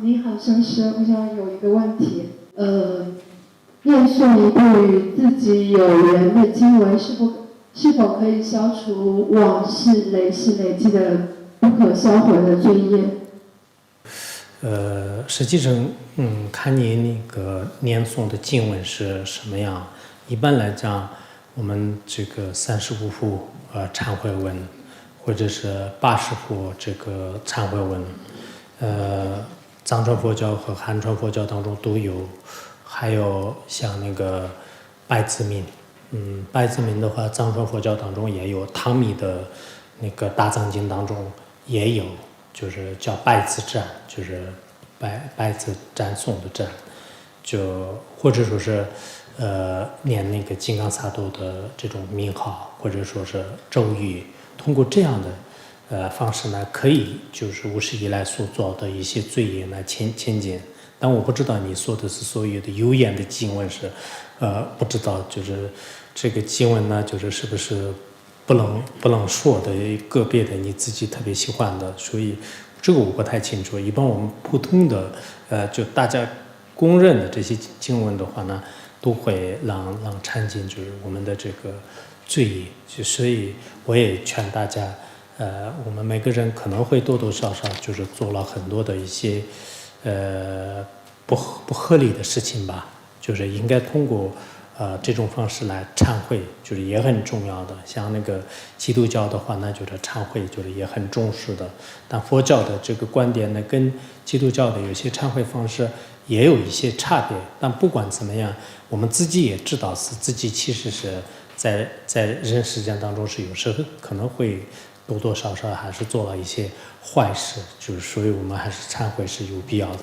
你好，上师，我想有一个问题，念诵一部与自己有缘的经文，是否可以消除往事、累积的不可销毁的罪业？实际上，看你那个念诵的经文是什么样。一般来讲，我们这个35部忏悔文，或者是80部这个忏悔文，藏传佛教和汉传佛教当中都有。还有像那个拜子名，拜子名的话，藏传佛教当中也有，唐密的那个大藏经当中也有，就是叫拜子赞，就是拜子赞颂的赞，就或者说是念那个金刚萨埵的这种名号，或者说是咒语，通过这样的方式呢，可以就是无始以来所做的一些罪业来清净。但我不知道你说的是所有的有缘的经文是，不知道就是这个经文呢，就是是不是不能说的个别的你自己特别喜欢的，所以这个我不太清楚。一般我们普通的就大家公认的这些经文的话呢，都会让忏尽就是我们的这个罪业。所以我也劝大家，我们每个人可能会多多少少就是做了很多的一些不合理的事情吧，就是应该通过这种方式来忏悔，就是也很重要的。像那个基督教的话，那就是忏悔就是也很重视的。但佛教的这个观点呢，跟基督教的有些忏悔方式也有一些差别。但不管怎么样，我们自己也知道是自己其实是在人世间当中是有时候可能会多多少少还是做了一些坏事，就是所以我们还是忏悔是有必要的。